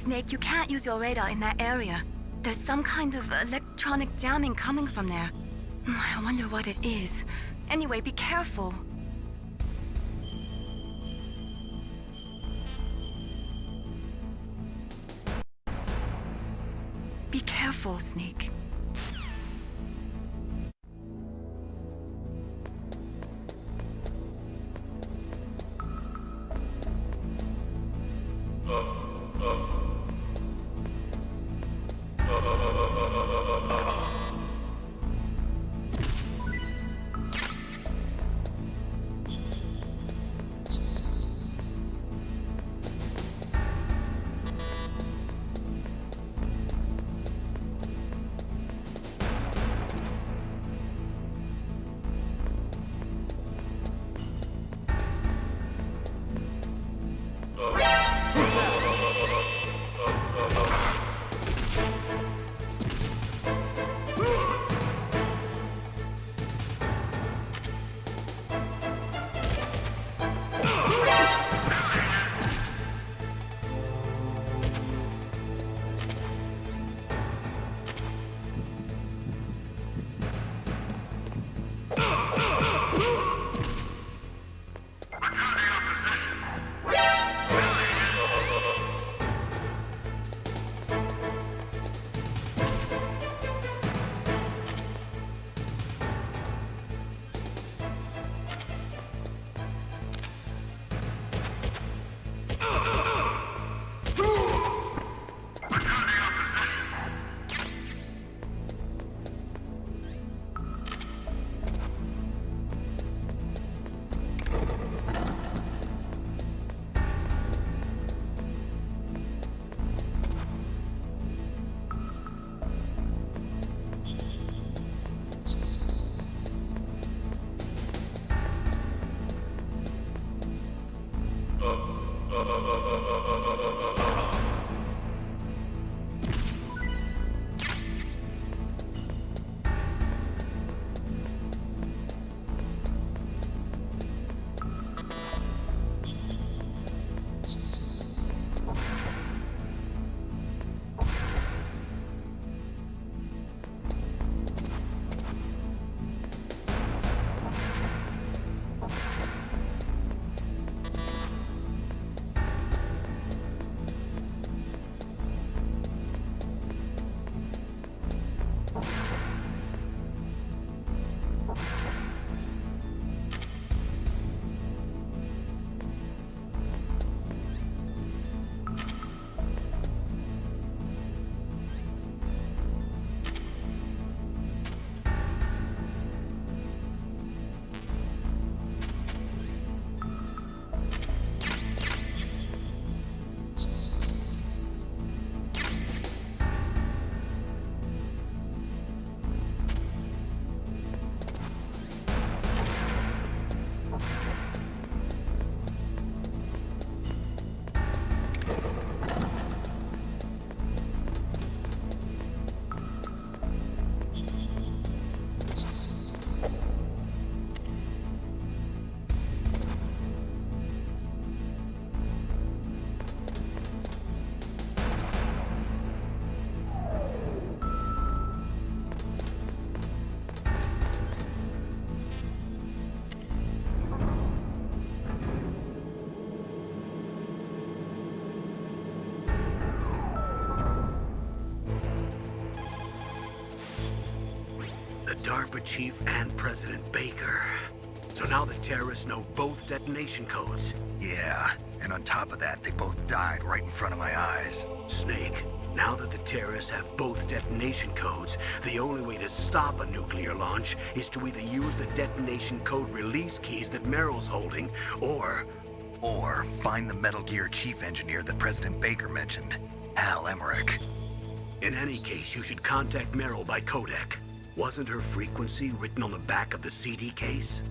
Snake, you can't use your radar in that area. There's some kind of electronic jamming coming from there. I wonder what it is. Anyway, be careful. Be careful, Snake. DARPA chief and President Baker. So now the terrorists know both detonation codes. Yeah, and on top of that, they both died right in front of my eyes. Snake, now that the terrorists have both detonation codes, the only way to stop a nuclear launch is to either use the detonation code release keys that Meryl's holding, or find the Metal Gear chief engineer that President Baker mentioned, Hal Emmerich. In any case, you should contact Meryl by codec. Wasn't her frequency written on the back of the CD case?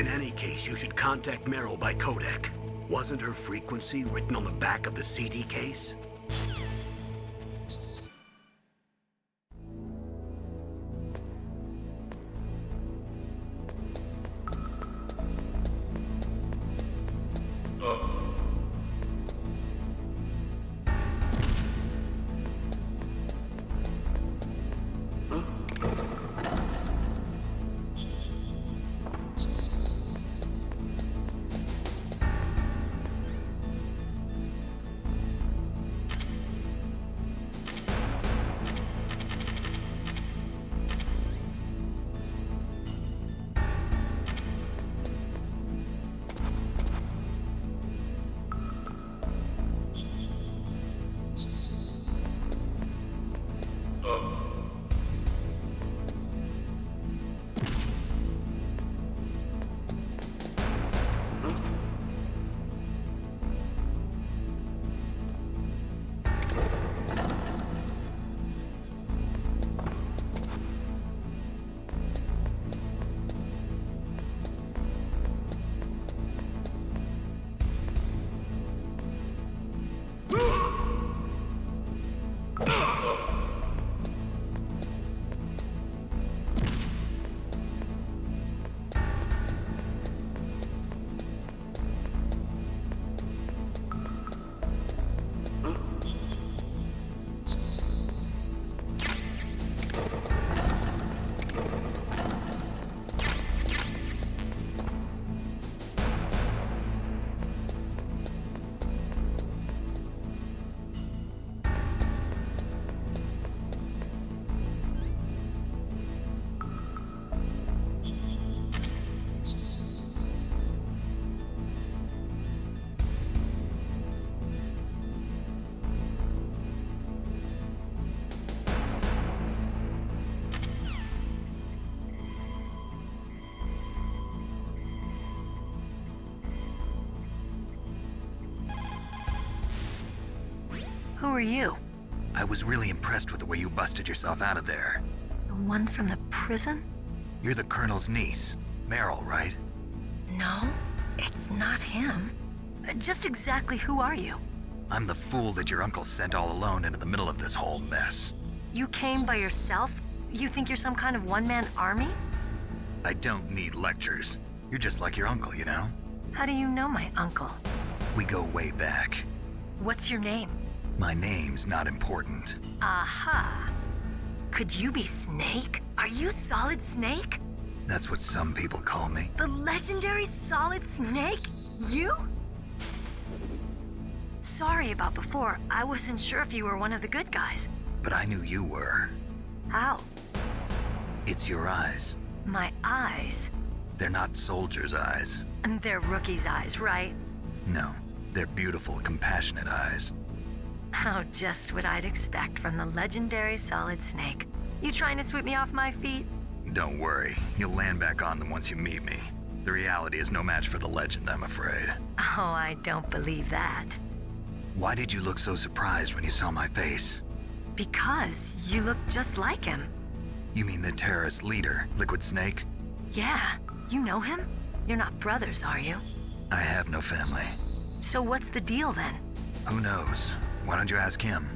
In any case, you should contact Meryl by codec. Wasn't her frequency written on the back of the CD case? Who are you? I was really impressed with the way you busted yourself out of there. The one from the prison? You're the Colonel's niece, Meryl, right? No, it's not him. Just exactly who are you? I'm the fool that your uncle sent all alone into the middle of this whole mess. You came by yourself? You think you're some kind of one-man army? I don't need lectures. You're just like your uncle, you know? How do you know my uncle? We go way back. What's your name? My name's not important. Aha. Could you be Snake? Are you Solid Snake? That's what some people call me. The legendary Solid Snake? You? Sorry about before. I wasn't sure if you were one of the good guys. But I knew you were. How? It's your eyes. My eyes? They're not soldiers' eyes. And they're rookie's eyes, right? No, they're beautiful, compassionate eyes. Oh, just what I'd expect from the legendary Solid Snake. You trying to sweep me off my feet? Don't worry, you'll land back on them once you meet me. The reality is no match for the legend, I'm afraid. Oh, I don't believe that. Why did you look so surprised when you saw my face? Because you look just like him. You mean the terrorist leader, Liquid Snake? Yeah, you know him? You're not brothers, are you? I have no family. So what's the deal then? Who knows? Why don't you ask him?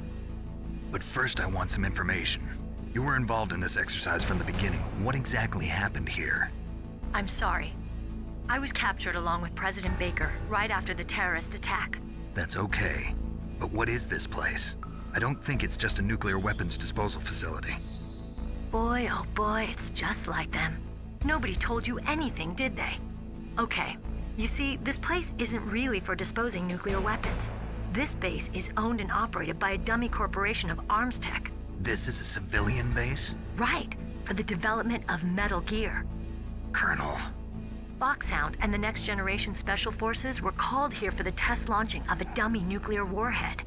But first I want some information. You were involved in this exercise from the beginning. What exactly happened here? I'm sorry. I was captured along with President Baker right after the terrorist attack. That's okay. But what is this place? I don't think it's just a nuclear weapons disposal facility. Boy, oh boy, it's just like them. Nobody told you anything, did they? Okay, you see, this place isn't really for disposing nuclear weapons. This base is owned and operated by a dummy corporation of arms tech. This is a civilian base? Right, for the development of Metal Gear. Colonel. Foxhound and the Next Generation Special Forces were called here for the test launching of a dummy nuclear warhead.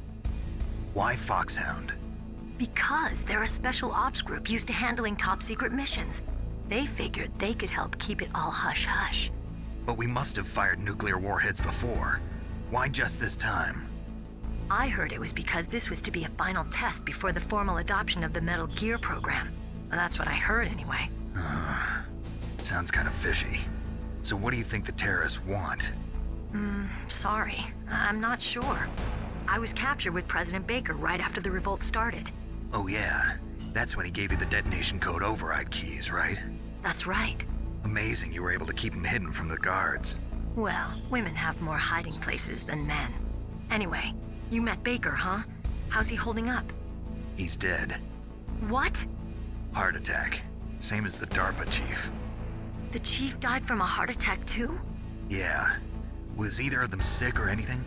Why Foxhound? Because they're a special ops group used to handling top secret missions. They figured they could help keep it all hush-hush. But we must have fired nuclear warheads before. Why just this time? I heard it was because this was to be a final test before the formal adoption of the Metal Gear program. Well, that's what I heard anyway. Sounds kind of fishy. So what do you think the terrorists want? Sorry, I'm not sure. I was captured with President Baker right after the revolt started. Oh yeah, that's when he gave you the detonation code override keys, right? That's right. Amazing you were able to keep him hidden from the guards. Well, women have more hiding places than men. Anyway, you met Baker, huh? How's he holding up? He's dead. What? Heart attack. Same as the DARPA chief. The chief died from a heart attack too? Yeah. Was either of them sick or anything?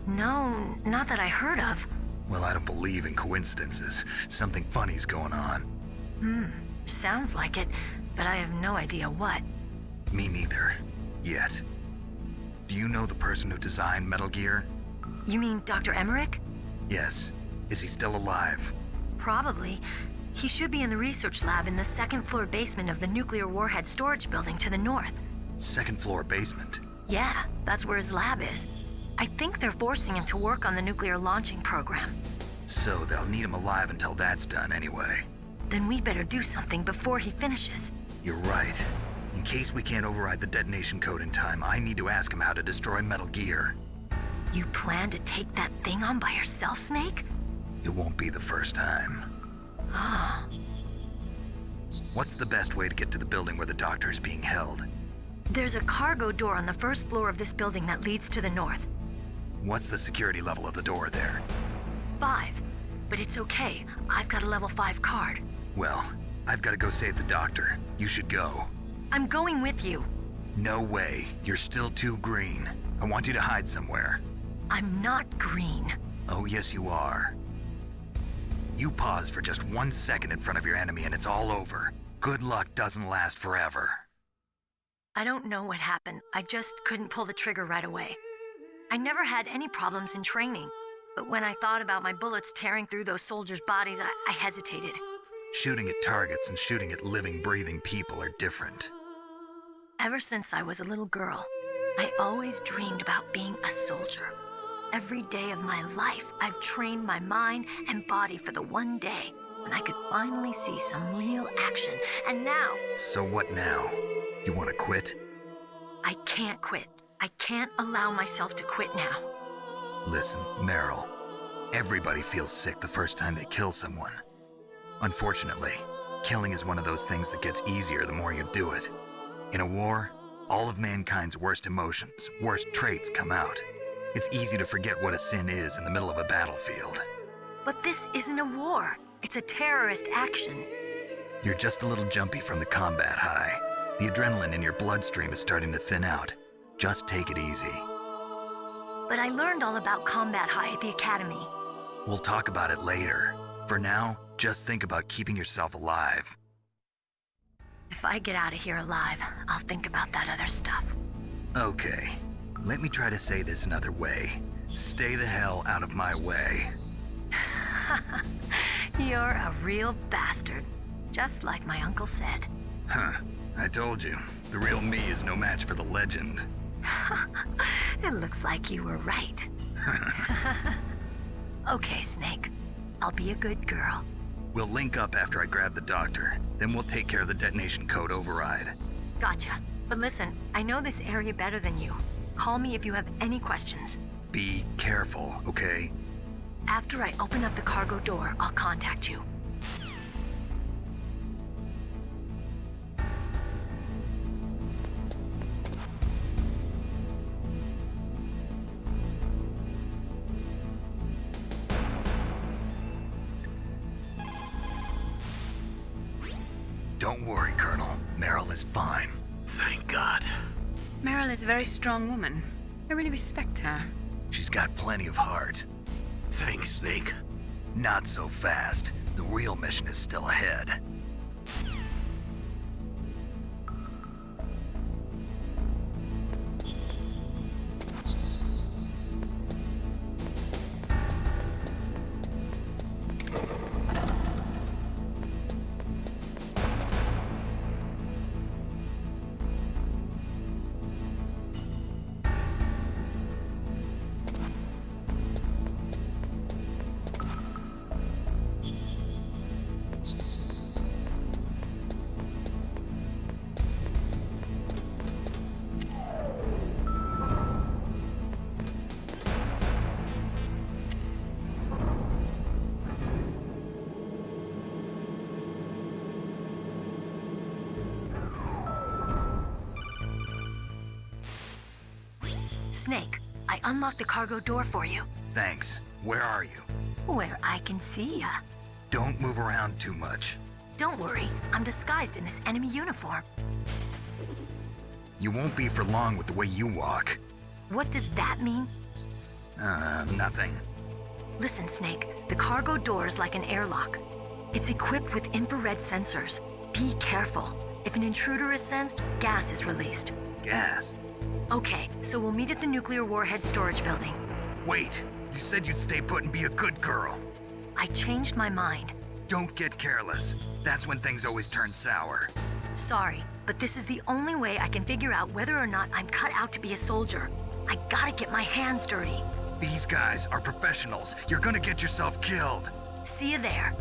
No, not that I heard of. Well, I don't believe in coincidences. Something funny's going on. Sounds like it, but I have no idea what. Me neither. Yet. Do you know the person who designed Metal Gear? You mean Dr. Emmerich? Yes. Is he still alive? Probably. He should be in the research lab in the second floor basement of the nuclear warhead storage building to the north. Second floor basement. Yeah, that's where his lab is. I think they're forcing him to work on the nuclear launching program. So they'll need him alive until that's done anyway. Then we better do something before he finishes. You're right. In case we can't override the detonation code in time, I need to ask him how to destroy Metal Gear. You plan to take that thing on by yourself, Snake? It won't be the first time. Ah. What's the best way to get to the building where the doctor is being held? There's a cargo door on the first floor of this building that leads to the north. What's the security level of the door there? 5. But it's okay. I've got a level 5 card. Well, I've got to go save the doctor. You should go. I'm going with you. No way. You're still too green. I want you to hide somewhere. I'm not green. Oh, yes, you are. You pause for just 1 second in front of your enemy and it's all over. Good luck doesn't last forever. I don't know what happened. I just couldn't pull the trigger right away. I never had any problems in training, but when I thought about my bullets tearing through those soldiers' bodies, I hesitated. Shooting at targets and shooting at living, breathing people are different. Ever since I was a little girl, I always dreamed about being a soldier. Every day of my life, I've trained my mind and body for the one day when I could finally see some real action, and now... So what now? You want to quit? I can't quit. I can't allow myself to quit now. Listen, Meryl. Everybody feels sick the first time they kill someone. Unfortunately, killing is one of those things that gets easier the more you do it. In a war, all of mankind's worst emotions, worst traits come out. It's easy to forget what a sin is in the middle of a battlefield. But this isn't a war. It's a terrorist action. You're just a little jumpy from the combat high. The adrenaline in your bloodstream is starting to thin out. Just take it easy. But I learned all about combat high at the academy. We'll talk about it later. For now, just think about keeping yourself alive. If I get out of here alive, I'll think about that other stuff. Okay, let me try to say this another way. Stay the hell out of my way. You're a real bastard, just like my uncle said. Huh, I told you. The real me is no match for the legend. It looks like you were right. Okay, Snake. I'll be a good girl. We'll link up after I grab the doctor. Then we'll take care of the detonation code override. Gotcha. But listen, I know this area better than you. Call me if you have any questions. Be careful, okay? After I open up the cargo door, I'll contact you. Don't worry, Colonel. Meryl is fine. Thank God. Meryl is a very strong woman. I really respect her. She's got plenty of heart. Thanks, Snake. Not so fast. The real mission is still ahead. Snake, I unlocked the cargo door for you. Thanks. Where are you? Where I can see ya. Don't move around too much. Don't worry, I'm disguised in this enemy uniform. You won't be for long with the way you walk. What does that mean? Nothing. Listen, Snake, the cargo door is like an airlock. It's equipped with infrared sensors. Be careful. If an intruder is sensed, gas is released. Gas? Okay, so we'll meet at the nuclear warhead storage building. Wait, you said you'd stay put and be a good girl. I changed my mind. Don't get careless. That's when things always turn sour. Sorry, but this is the only way I can figure out whether or not I'm cut out to be a soldier. I gotta get my hands dirty. These guys are professionals. You're gonna get yourself killed. See you there.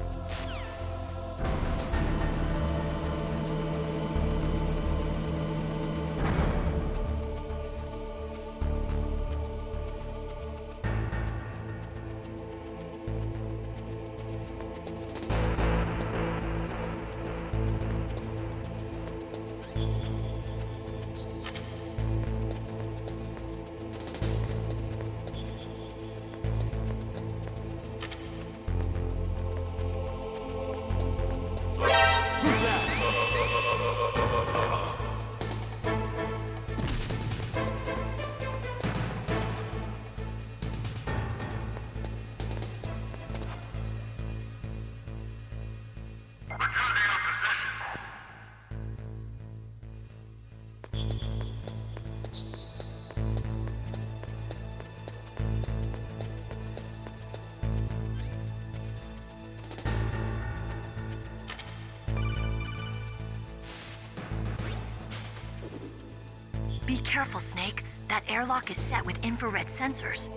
Be careful, Snake. That airlock is set with infrared sensors.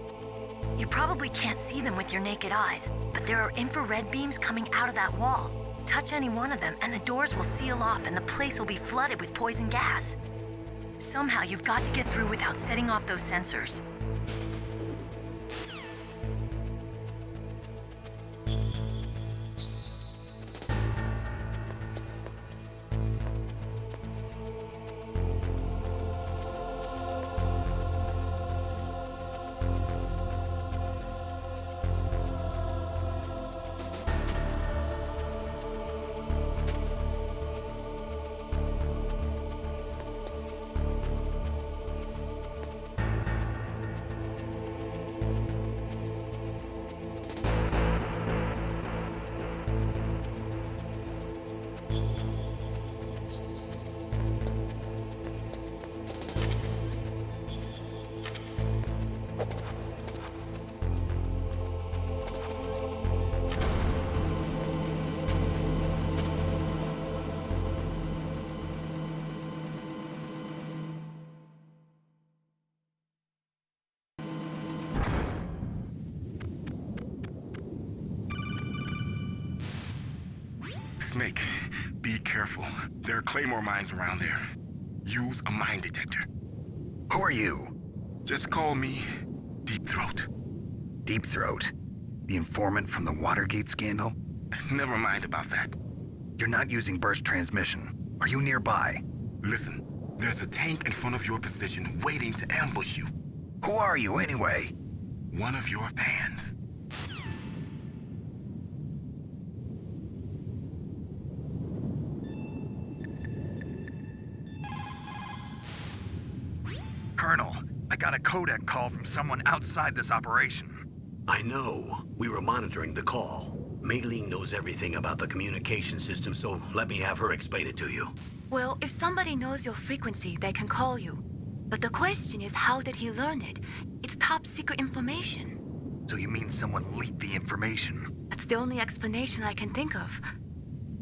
You probably can't see them with your naked eyes, but there are infrared beams coming out of that wall. Touch any one of them and the doors will seal off and the place will be flooded with poison gas. Somehow you've got to get through without setting off those sensors. Snake, be careful. There are Claymore mines around there. Use a mine detector. Who are you? Just call me Deep Throat. Deep Throat? The informant from the Watergate scandal? Never mind about that. You're not using burst transmission. Are you nearby? Listen, there's a tank in front of your position waiting to ambush you. Who are you anyway? One of your fans. Colonel, I got a codec call from someone outside this operation. I know. We were monitoring the call. Mei Ling knows everything about the communication system, so let me have her explain it to you. Well, if somebody knows your frequency, they can call you. But the question is, how did he learn it? It's top secret information. So you mean someone leaked the information? That's the only explanation I can think of.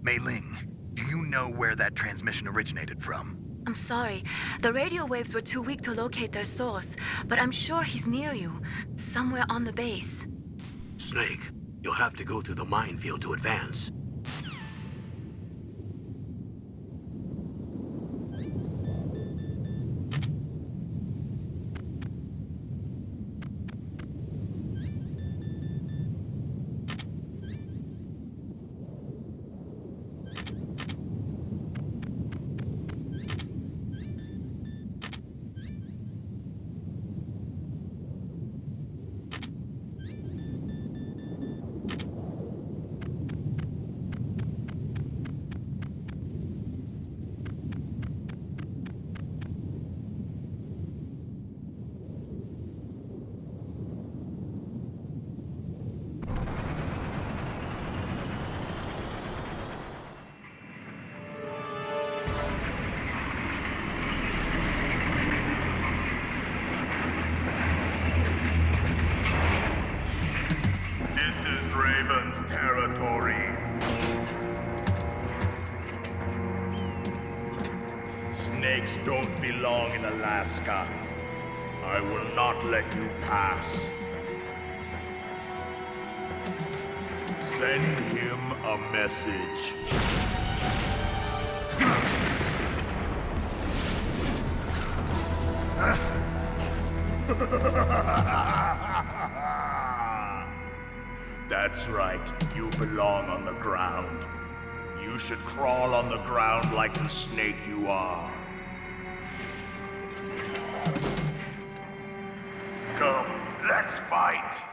Mei Ling, do you know where that transmission originated from? I'm sorry. The radio waves were too weak to locate their source, but I'm sure he's near you, somewhere on the base. Snake, you'll have to go through the minefield to advance. territory. Snakes don't belong in Alaska. I will not let you pass. Send him a message. That's right, you belong on the ground. You should crawl on the ground like the snake you are. Come, let's fight.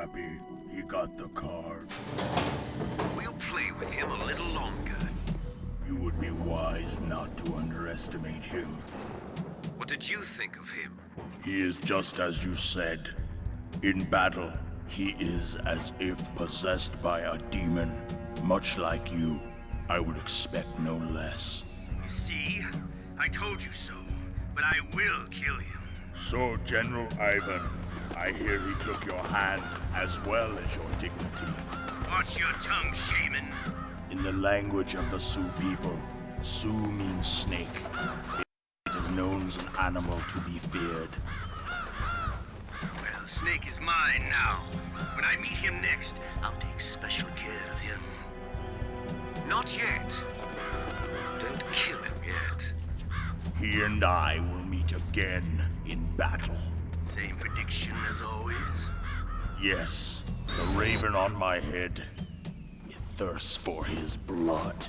happy he got the card. We'll play with him a little longer. You would be wise not to underestimate him. What did you think of him? He is just as you said. In battle, he is as if possessed by a demon. Much like you, I would expect no less. See? I told you so. But I will kill him. So, General Ivan, I hear he took your hand as well as your dignity. Watch your tongue, shaman. In the language of the Sioux people, Sioux means snake. It is known as an animal to be feared. Well, Snake is mine now. When I meet him next, I'll take special care of him. Not yet. Don't kill him yet. He and I will meet again in battle. Same prediction as always. Yes, the raven on my head. It thirsts for his blood.